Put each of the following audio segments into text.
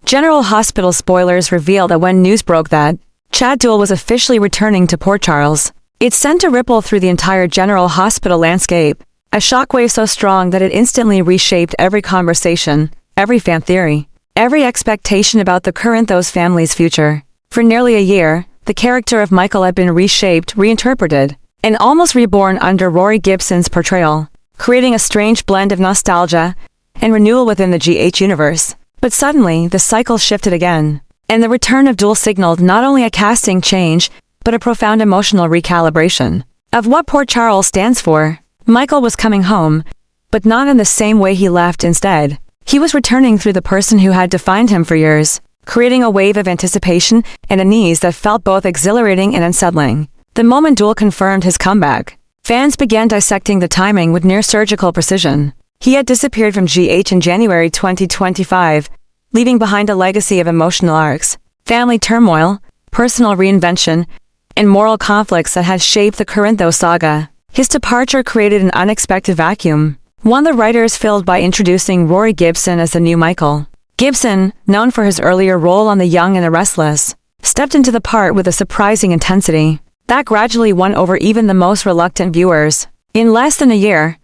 General Hospital spoilers reveal that when news broke that Chad Duell was officially returning to Port Charles, it sent a ripple through the entire General Hospital landscape, a shockwave so strong that it instantly reshaped every conversation, every fan theory, every expectation about the Corinthos family's future. For nearly a year, the character of Michael had been reshaped, reinterpreted, and almost reborn under Rory Gibson's portrayal, creating a strange blend of nostalgia and renewal within the GH universe. But suddenly, the cycle shifted again, and the return of Duell signaled not only a casting change, but a profound emotional recalibration of what Port Charles stands for. Michael was coming home, but not in the same way he left. Instead, he was returning through the person who had defined him for years, creating a wave of anticipation and unease that felt both exhilarating and unsettling. The moment Duell confirmed his comeback, fans began dissecting the timing with near-surgical precision. He had disappeared from GH in January 2025, leaving behind a legacy of emotional arcs, family turmoil, personal reinvention, and moral conflicts that had shaped the Corinthos saga. His departure created an unexpected vacuum, one the writers filled by introducing Rory Gibson as the new Michael. Gibson, known for his earlier role on The Young and the Restless, stepped into the part with a surprising intensity that gradually won over even the most reluctant viewers. In less than a year,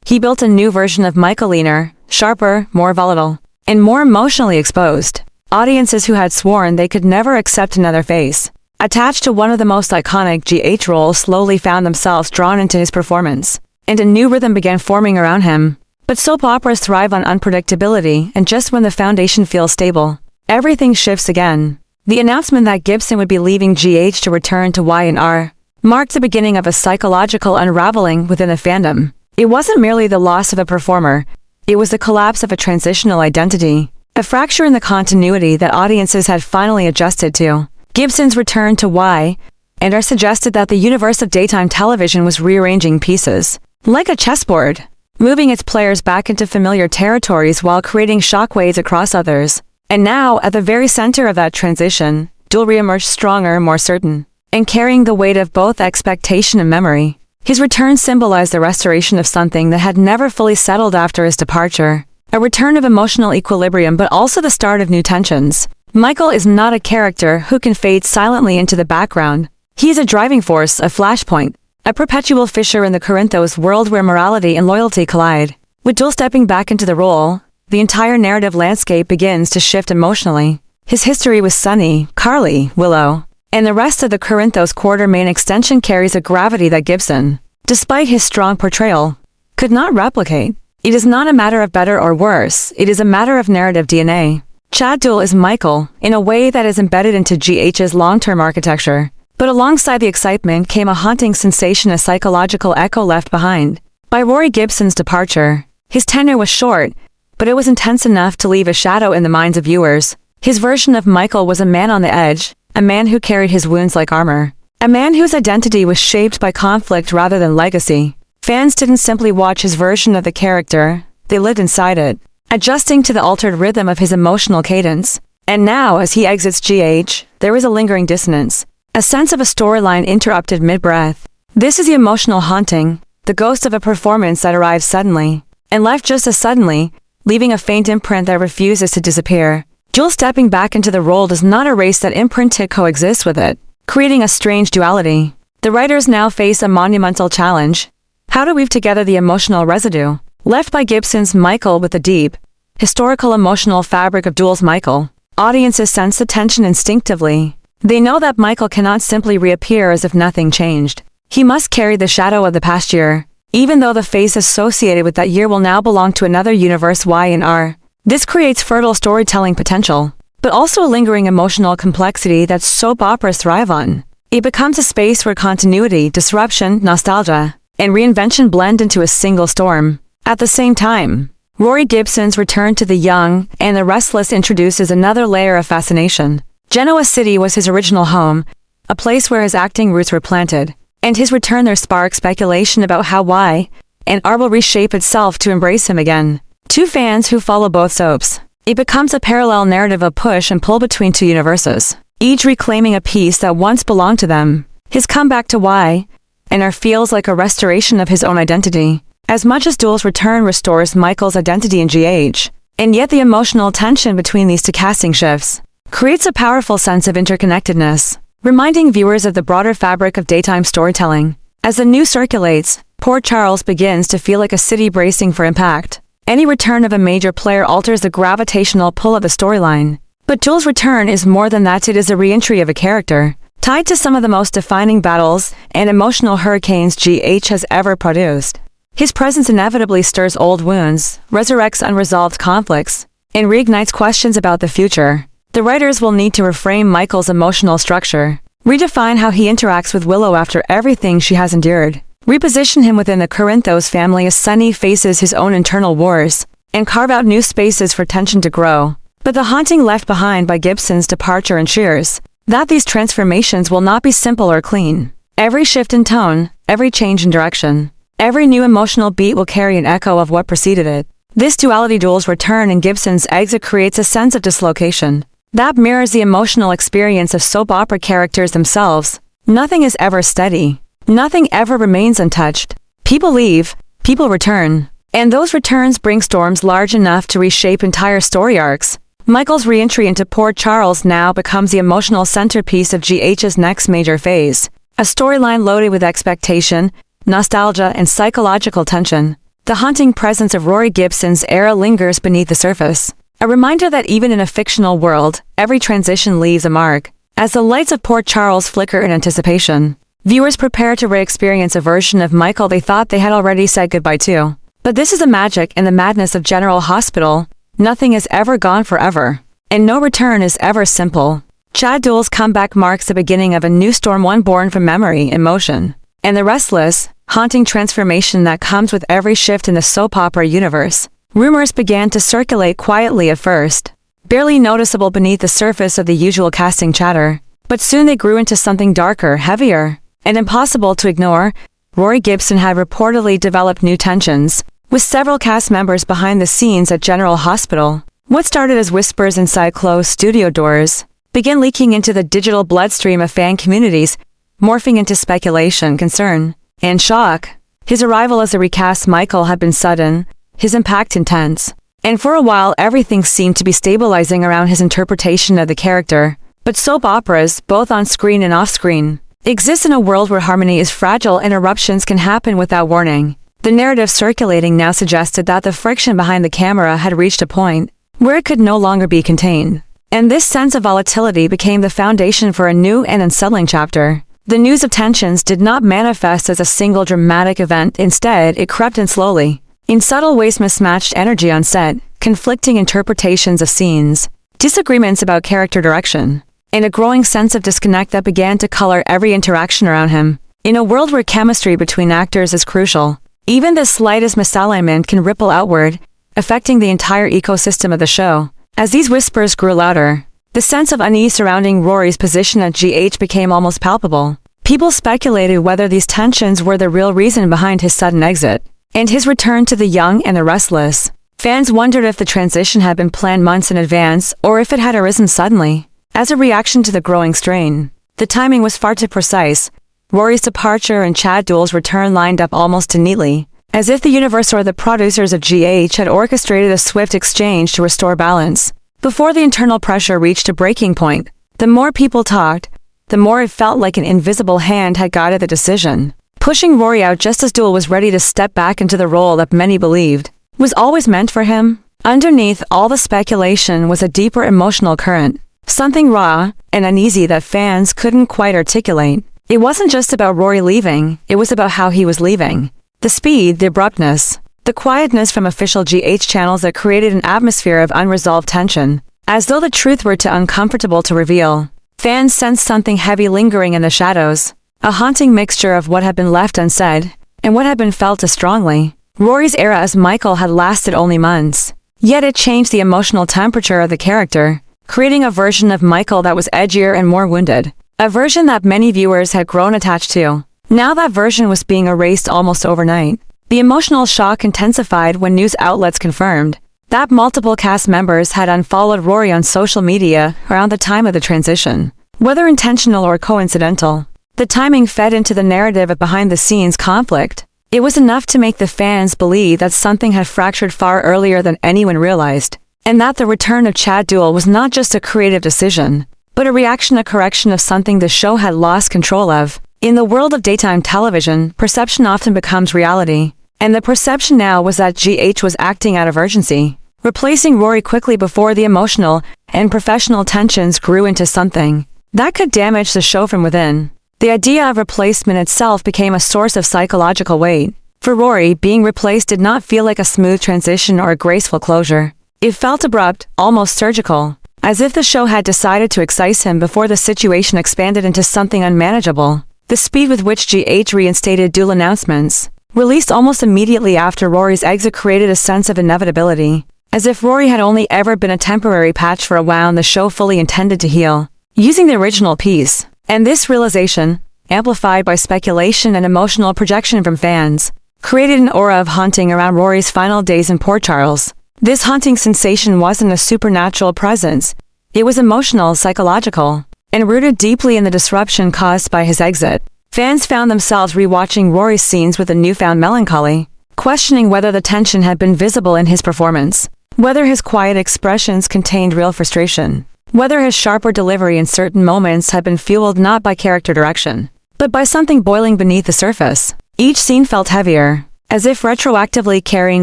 he built a new version of Michael, leaner, sharper, more volatile, and more emotionally exposed. Audiences who had sworn they could never accept another face attached to one of the most iconic GH roles slowly found themselves drawn into his performance, and a new rhythm began forming around him. But soap operas thrive on unpredictability, and just when the foundation feels stable, everything shifts again. The announcement that Gibson would be leaving GH to return to Y&R marked the beginning of a psychological unraveling within the fandom. It wasn't merely the loss of a performer, it was the collapse of a transitional identity, a fracture in the continuity that audiences had finally adjusted to. Gibson's return to Y&R suggested that the universe of daytime television was rearranging pieces, like a chessboard, moving its players back into familiar territories while creating shockwaves across others. And now, at the very center of that transition, Duell reemerged stronger, more certain, and carrying the weight of both expectation and memory. His return symbolized the restoration of something that had never fully settled after his departure, a return of emotional equilibrium but also the start of new tensions. Michael is not a character who can fade silently into the background. He is a driving force, a flashpoint, a perpetual fissure in the Corinthos world where morality and loyalty collide. With Duell stepping back into the role, the entire narrative landscape begins to shift emotionally. His history with Sunny, Carly, Willow, and the rest of the Corinthos quarter-main extension carries a gravity that Gibson, despite his strong portrayal, could not replicate. It is not a matter of better or worse, it is a matter of narrative DNA. Chad Duell is Michael, in a way that is embedded into GH's long-term architecture. But alongside the excitement came a haunting sensation, a psychological echo left behind by Rory Gibson's departure. His tenure was short, but it was intense enough to leave a shadow in the minds of viewers. His version of Michael was a man on the edge, a man who carried his wounds like armor, a man whose identity was shaped by conflict rather than legacy. Fans didn't simply watch his version of the character, they lived inside it, adjusting to the altered rhythm of his emotional cadence. And now, as he exits GH, there is a lingering dissonance, a sense of a storyline interrupted mid-breath. This is the emotional haunting, the ghost of a performance that arrives suddenly, and left just as suddenly, leaving a faint imprint that refuses to disappear. Duell stepping back into the role does not erase that imprint, to coexist with it, creating a strange duality. The writers now face a monumental challenge: how to weave together the emotional residue left by Gibson's Michael with the deep, historical emotional fabric of Duell's Michael. Audiences sense the tension instinctively. They know that Michael cannot simply reappear as if nothing changed. He must carry the shadow of the past year, even though the face associated with that year will now belong to another universe, Y&R. This creates fertile storytelling potential, but also a lingering emotional complexity that soap operas thrive on. It becomes a space where continuity, disruption, nostalgia, and reinvention blend into a single storm. At the same time, Rory Gibson's return to The Young and the Restless introduces another layer of fascination. Genoa City was his original home, a place where his acting roots were planted, and his return there sparked speculation about how Y&R will reshape itself to embrace him again. To fans who follow both soaps, it becomes a parallel narrative of push and pull between two universes, each reclaiming a piece that once belonged to them. His comeback to Y&R feels like a restoration of his own identity. As much as Duell's return restores Michael's identity in GH, And yet the emotional tension between these two casting shifts creates a powerful sense of interconnectedness, reminding viewers of the broader fabric of daytime storytelling. As the news circulates, Port Charles begins to feel like a city bracing for impact. Any return of a major player alters the gravitational pull of the storyline. But Duell's return is more than that. It is a re-entry of a character, tied to some of the most defining battles and emotional hurricanes GH has ever produced. His presence inevitably stirs old wounds, resurrects unresolved conflicts, and reignites questions about the future. The writers will need to reframe Michael's emotional structure, redefine how he interacts with Willow after everything she has endured, reposition him within the Corinthos family as Sunny faces his own internal wars, and carve out new spaces for tension to grow. But the haunting left behind by Gibson's departure ensures that these transformations will not be simple or clean. Every shift in tone, every change in direction, every new emotional beat will carry an echo of what preceded it. This duality, Duell's return and Gibson's exit, creates a sense of dislocation that mirrors the emotional experience of soap opera characters themselves. Nothing is ever steady. Nothing ever remains untouched. People leave, people return, and those returns bring storms large enough to reshape entire story arcs. Michael's re-entry into Port Charles now becomes the emotional centerpiece of GH's next major phase, a storyline loaded with expectation, nostalgia, and psychological tension. The haunting presence of Rory Gibson's era lingers beneath the surface, a reminder that even in a fictional world, every transition leaves a mark. As the lights of Port Charles flicker in anticipation, viewers prepare to re-experience a version of Michael they thought they had already said goodbye to. But this is the magic and the madness of General Hospital. Nothing is ever gone forever, and no return is ever simple. Chad Duell's comeback marks the beginning of a new storm, one born from memory, emotion, and the restless, haunting transformation that comes with every shift in the soap opera universe. Rumors began to circulate quietly at first, barely noticeable beneath the surface of the usual casting chatter, but soon they grew into something darker, heavier, and impossible to ignore. Rory Gibson had reportedly developed new tensions with several cast members behind the scenes at General Hospital. What started as whispers inside closed studio doors began leaking into the digital bloodstream of fan communities, morphing into speculation, concern, and shock. His arrival as a recast Michael had been sudden, his impact intense, and for a while everything seemed to be stabilizing around his interpretation of the character. But soap operas, both on screen and off screen, exist in a world where harmony is fragile and eruptions can happen without warning. The narrative circulating now suggested that the friction behind the camera had reached a point where it could no longer be contained. And this sense of volatility became the foundation for a new and unsettling chapter. The news of tensions did not manifest as a single dramatic event. Instead, it crept in slowly, in subtle ways: mismatched energy on set, conflicting interpretations of scenes, disagreements about character direction, and a growing sense of disconnect that began to color every interaction around him. In a world where chemistry between actors is crucial, even the slightest misalignment can ripple outward, affecting the entire ecosystem of the show. As these whispers grew louder, the sense of unease surrounding Rory's position at GH became almost palpable. People speculated whether these tensions were the real reason behind his sudden exit and his return to the young and the restless. Fans wondered if the transition had been planned months in advance or if it had arisen suddenly, as a reaction to the growing strain. The timing was far too precise. Rory's departure and Chad Duell's return lined up almost too neatly, as if the universe or the producers of GH had orchestrated a swift exchange to restore balance. Before the internal pressure reached a breaking point, the more people talked, the more it felt like an invisible hand had guided the decision, pushing Rory out just as Duell was ready to step back into the role that many believed was always meant for him. Underneath all the speculation was a deeper emotional current, something raw and uneasy that fans couldn't quite articulate. It wasn't just about Rory leaving, it was about how he was leaving. The speed, the abruptness, the quietness from official GH channels that created an atmosphere of unresolved tension, as though the truth were too uncomfortable to reveal. Fans sensed something heavy lingering in the shadows, a haunting mixture of what had been left unsaid and what had been felt as strongly. Rory's era as Michael had lasted only months, yet it changed the emotional temperature of the character, creating a version of Michael that was edgier and more wounded. A version that many viewers had grown attached to. Now that version was being erased almost overnight. The emotional shock intensified when news outlets confirmed that multiple cast members had unfollowed Rory on social media around the time of the transition. Whether intentional or coincidental, the timing fed into the narrative of behind-the-scenes conflict. It was enough to make the fans believe that something had fractured far earlier than anyone realized. and that the return of Chad Duell was not just a creative decision, but a correction of something the show had lost control of. In the world of daytime television, perception often becomes reality, and the perception now was that GH was acting out of urgency, replacing Rory quickly before the emotional and professional tensions grew into something that could damage the show from within. The idea of replacement itself became a source of psychological weight. For Rory, being replaced did not feel like a smooth transition or a graceful closure. It felt abrupt, almost surgical, as if the show had decided to excise him before the situation expanded into something unmanageable. The speed with which GH reinstated dual announcements, released almost immediately after Rory's exit, created a sense of inevitability, as if Rory had only ever been a temporary patch for a wound the show fully intended to heal, using the original piece. And this realization, amplified by speculation and emotional projection from fans, created an aura of haunting around Rory's final days in Port Charles. This haunting sensation wasn't a supernatural presence. It was emotional, psychological, and rooted deeply in the disruption caused by his exit. Fans found themselves rewatching Rory's scenes with a newfound melancholy, questioning whether the tension had been visible in his performance, whether his quiet expressions contained real frustration, whether his sharper delivery in certain moments had been fueled not by character direction, but by something boiling beneath the surface. Each scene felt heavier, as if retroactively carrying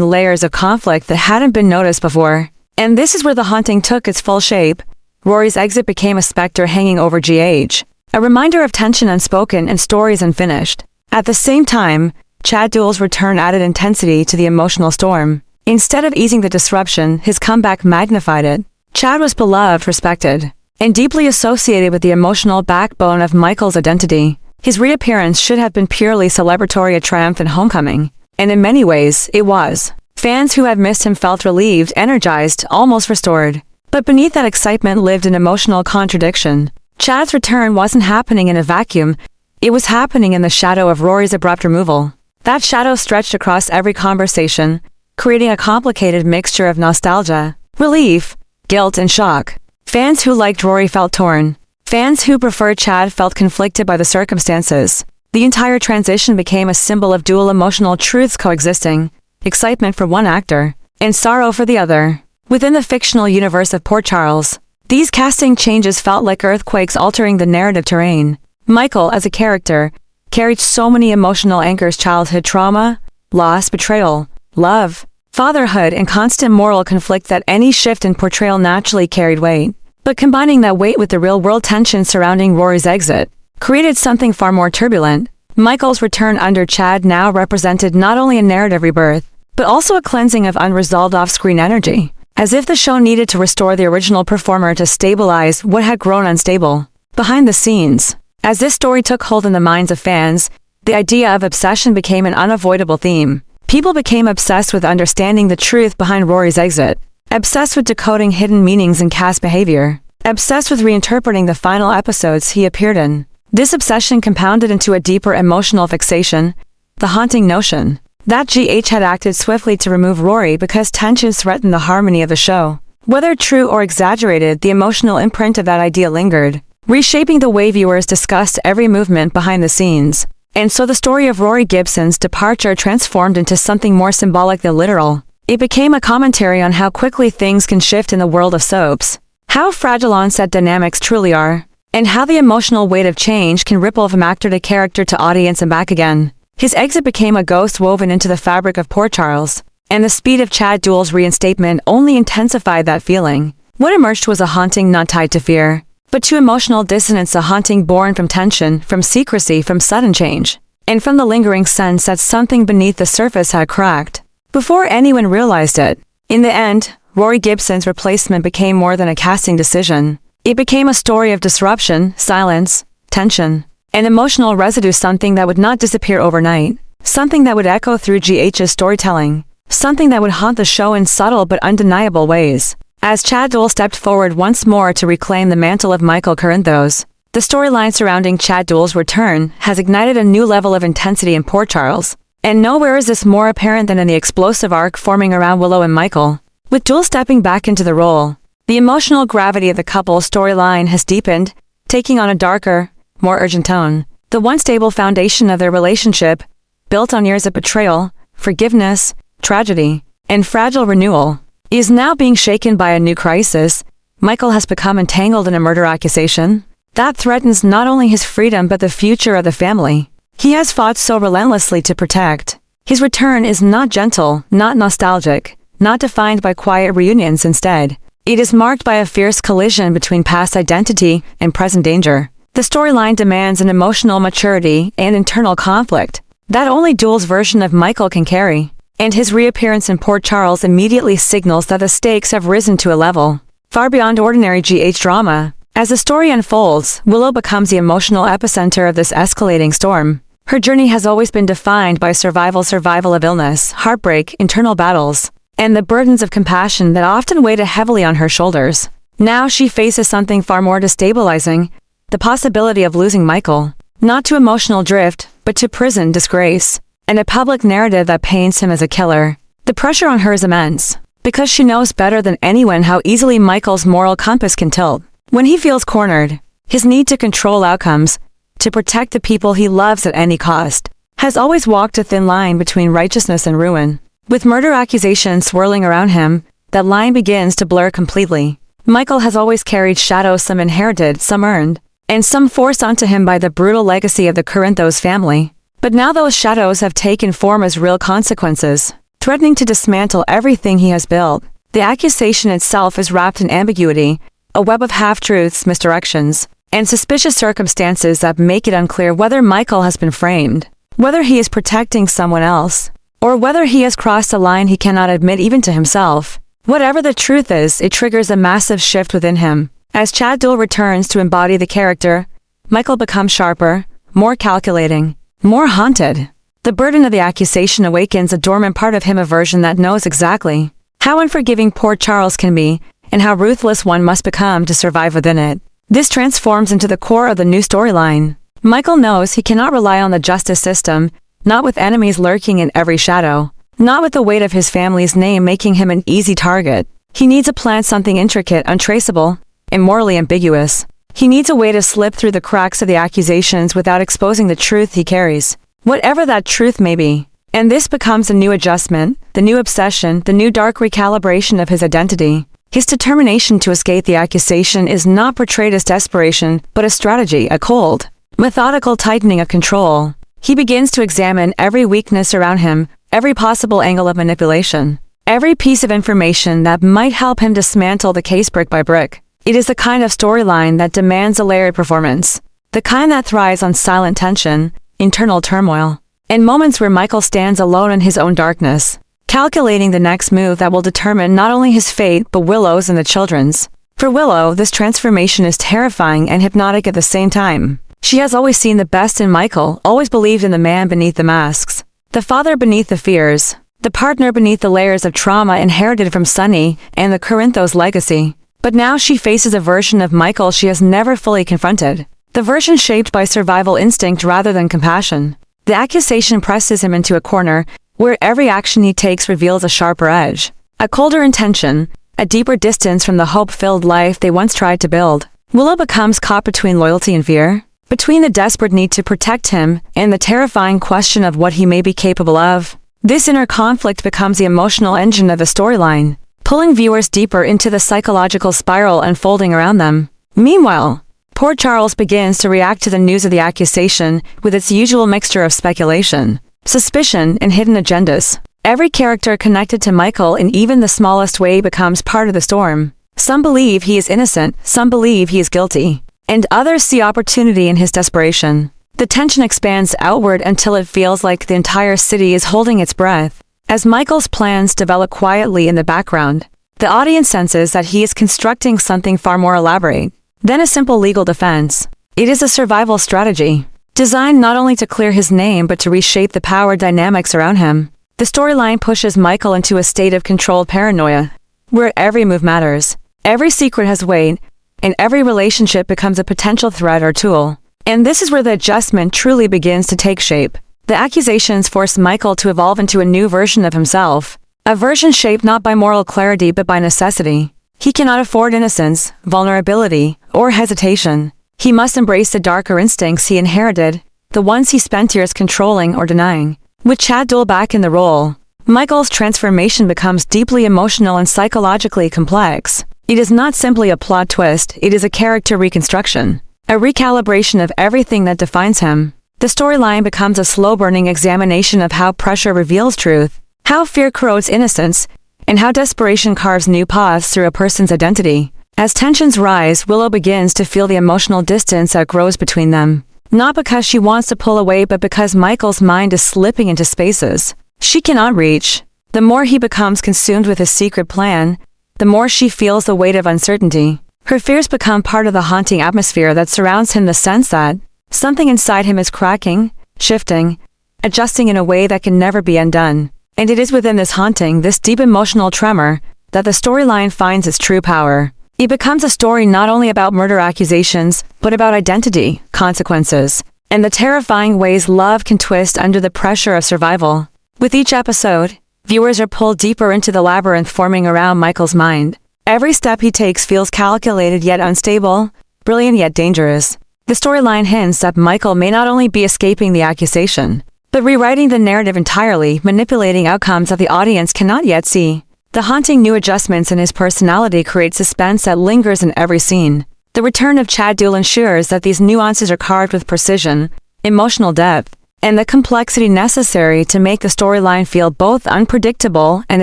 layers of conflict that hadn't been noticed before. And this is where the haunting took its full shape. Rory's exit became a specter hanging over GH, a reminder of tension unspoken and stories unfinished. At the same time, Chad Duell's return added intensity to the emotional storm. Instead of easing the disruption, his comeback magnified it. Chad was beloved, respected, and deeply associated with the emotional backbone of Michael's identity. His reappearance should have been purely celebratory, a triumph and homecoming, and in many ways, it was. Fans who had missed him felt relieved, energized, almost restored. But beneath that excitement lived an emotional contradiction. Chad's return wasn't happening in a vacuum, it was happening in the shadow of Rory's abrupt removal. That shadow stretched across every conversation, creating a complicated mixture of nostalgia, relief, guilt, and shock. Fans who liked Rory felt torn. Fans who preferred Chad felt conflicted by the circumstances. The entire transition became a symbol of dual emotional truths coexisting, excitement for one actor, and sorrow for the other. Within the fictional universe of Port Charles, these casting changes felt like earthquakes altering the narrative terrain. Michael, as a character, carried so many emotional anchors: childhood trauma, loss, betrayal, love, fatherhood, and constant moral conflict that any shift in portrayal naturally carried weight. But combining that weight with the real-world tension surrounding Rory's exit created something far more turbulent. Michael's return under Chad now represented not only a narrative rebirth, but also a cleansing of unresolved off-screen energy, as if the show needed to restore the original performer to stabilize what had grown unstable. Behind the scenes, as this story took hold in the minds of fans, the idea of obsession became an unavoidable theme. People became obsessed with understanding the truth behind Rory's exit, obsessed with decoding hidden meanings in cast behavior, obsessed with reinterpreting the final episodes he appeared in. This obsession compounded into a deeper emotional fixation, the haunting notion that GH had acted swiftly to remove Rory because tensions threatened the harmony of the show. Whether true or exaggerated, the emotional imprint of that idea lingered, reshaping the way viewers discussed every movement behind the scenes. And so the story of Rory Gibson's departure transformed into something more symbolic than literal. It became a commentary on how quickly things can shift in the world of soaps, how fragile on-set dynamics truly are, and how the emotional weight of change can ripple from actor to character to audience and back again. His exit became a ghost woven into the fabric of Port Charles, and the speed of Chad Duell's reinstatement only intensified that feeling. What emerged was a haunting not tied to fear, but to emotional dissonance, a haunting born from tension, from secrecy, from sudden change, and from the lingering sense that something beneath the surface had cracked before anyone realized it. In the end, Rory Gibson's replacement became more than a casting decision. It became a story of disruption, silence, tension, and emotional residue, something that would not disappear overnight, something that would echo through GH's storytelling, something that would haunt the show in subtle but undeniable ways. As Chad Duell stepped forward once more to reclaim the mantle of Michael Corinthos, the storyline surrounding Chad Duell's return has ignited a new level of intensity in Port Charles. And nowhere is this more apparent than in the explosive arc forming around Willow and Michael. With Duell stepping back into the role, the emotional gravity of the couple's storyline has deepened, taking on a darker, more urgent tone. The once stable foundation of their relationship, built on years of betrayal, forgiveness, tragedy, and fragile renewal, He is now being shaken by a new crisis. Michael has become entangled in a murder accusation that threatens not only his freedom but the future of the family he has fought so relentlessly to protect. His return is not gentle, not nostalgic, not defined by quiet reunions. Instead, it is marked by a fierce collision between past identity and present danger. The storyline demands an emotional maturity and internal conflict that only Duell's version of Michael can carry, and his reappearance in Port Charles immediately signals that the stakes have risen to a level far beyond ordinary GH drama. As the story unfolds, Willow becomes the emotional epicenter of this escalating storm. Her journey has always been defined by survival of illness, heartbreak, internal battles, and the burdens of compassion that often weighed heavily on her shoulders. Now she faces something far more destabilizing, the possibility of losing Michael, not to emotional drift, but to prison disgrace, and a public narrative that paints him as a killer. The pressure on her is immense, because she knows better than anyone how easily Michael's moral compass can tilt. When he feels cornered, his need to control outcomes, to protect the people he loves at any cost, has always walked a thin line between righteousness and ruin. With murder accusations swirling around him, that line begins to blur completely. Michael has always carried shadows, some inherited, some earned, and some forced onto him by the brutal legacy of the Corinthos family. But now those shadows have taken form as real consequences, threatening to dismantle everything he has built. The accusation itself is wrapped in ambiguity, a web of half-truths, misdirections, and suspicious circumstances that make it unclear whether Michael has been framed, whether he is protecting someone else, or whether he has crossed a line he cannot admit even to himself. Whatever the truth is, it triggers a massive shift within him. As Chad Duell returns to embody the character, Michael becomes sharper, more calculating, more haunted. The burden of the accusation awakens a dormant part of him, a version that knows exactly how unforgiving Port Charles can be, and how ruthless one must become to survive within it. This transforms into the core of the new storyline. Michael knows he cannot rely on the justice system, not with enemies lurking in every shadow, not with the weight of his family's name making him an easy target. He needs to plan something intricate, untraceable, and morally ambiguous. He needs a way to slip through the cracks of the accusations without exposing the truth he carries, whatever that truth may be. And this becomes a new adjustment, the new obsession, the new dark recalibration of his identity. His determination to escape the accusation is not portrayed as desperation, but a strategy, a cold, methodical tightening of control. He begins to examine every weakness around him, every possible angle of manipulation, every piece of information that might help him dismantle the case brick by brick. It is the kind of storyline that demands a layered performance, the kind that thrives on silent tension, internal turmoil, and moments where Michael stands alone in his own darkness, calculating the next move that will determine not only his fate but Willow's and the children's. For Willow, this transformation is terrifying and hypnotic at the same time. She has always seen the best in Michael, always believed in the man beneath the masks, the father beneath the fears, the partner beneath the layers of trauma inherited from Sonny and the Corinthos legacy. But now she faces a version of Michael she has never fully confronted, the version shaped by survival instinct rather than compassion. The accusation presses him into a corner where every action he takes reveals a sharper edge, a colder intention, a deeper distance from the hope-filled life they once tried to build. Willow becomes caught between loyalty and fear, between the desperate need to protect him and the terrifying question of what he may be capable of. This inner conflict becomes the emotional engine of the storyline, pulling viewers deeper into the psychological spiral unfolding around them. Meanwhile, Port Charles begins to react to the news of the accusation with its usual mixture of speculation, suspicion, and hidden agendas. Every character connected to Michael in even the smallest way becomes part of the storm. Some believe he is innocent, some believe he is guilty, and others see opportunity in his desperation. The tension expands outward until it feels like the entire city is holding its breath. As Michael's plans develop quietly in the background, the audience senses that he is constructing something far more elaborate than a simple legal defense. It is a survival strategy, designed not only to clear his name but to reshape the power dynamics around him. The storyline pushes Michael into a state of controlled paranoia, where every move matters, every secret has weight, and every relationship becomes a potential threat or tool. And this is where the adjustment truly begins to take shape. The accusations force Michael to evolve into a new version of himself, a version shaped not by moral clarity but by necessity. He cannot afford innocence, vulnerability, or hesitation. He must embrace the darker instincts he inherited, the ones he spent years controlling or denying. With Chad Duell back in the role, Michael's transformation becomes deeply emotional and psychologically complex. It is not simply a plot twist, it is a character reconstruction, a recalibration of everything that defines him. The storyline becomes a slow-burning examination of how pressure reveals truth, how fear corrodes innocence, and how desperation carves new paths through a person's identity. As tensions rise, Willow begins to feel the emotional distance that grows between them. Not because she wants to pull away, but because Michael's mind is slipping into spaces she cannot reach. The more he becomes consumed with his secret plan, the more she feels the weight of uncertainty. Her fears become part of the haunting atmosphere that surrounds him, the sense that something inside him is cracking, shifting, adjusting in a way that can never be undone. And it is within this haunting, this deep emotional tremor, that the storyline finds its true power. It becomes a story not only about murder accusations, but about identity, consequences, and the terrifying ways love can twist under the pressure of survival. With each episode, viewers are pulled deeper into the labyrinth forming around Michael's mind. Every step he takes feels calculated yet unstable, brilliant yet dangerous. The storyline hints that Michael may not only be escaping the accusation, but rewriting the narrative entirely, manipulating outcomes that the audience cannot yet see. The haunting new adjustments in his personality create suspense that lingers in every scene. The return of Chad Duell ensures that these nuances are carved with precision, emotional depth, and the complexity necessary to make the storyline feel both unpredictable and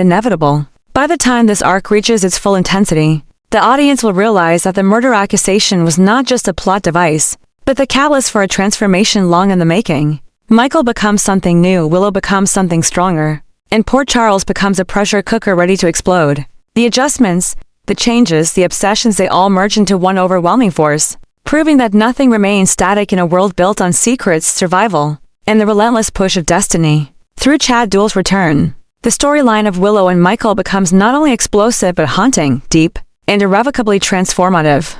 inevitable. By the time this arc reaches its full intensity, the audience will realize that the murder accusation was not just a plot device, but the catalyst for a transformation long in the making. Michael becomes something new, Willow becomes something stronger, and Port Charles becomes a pressure cooker ready to explode. The adjustments, the changes, the obsessions, they all merge into one overwhelming force, proving that nothing remains static in a world built on secrets, survival, and the relentless push of destiny. Through Chad Duell's return, the storyline of Willow and Michael becomes not only explosive but haunting, deep, and irrevocably transformative.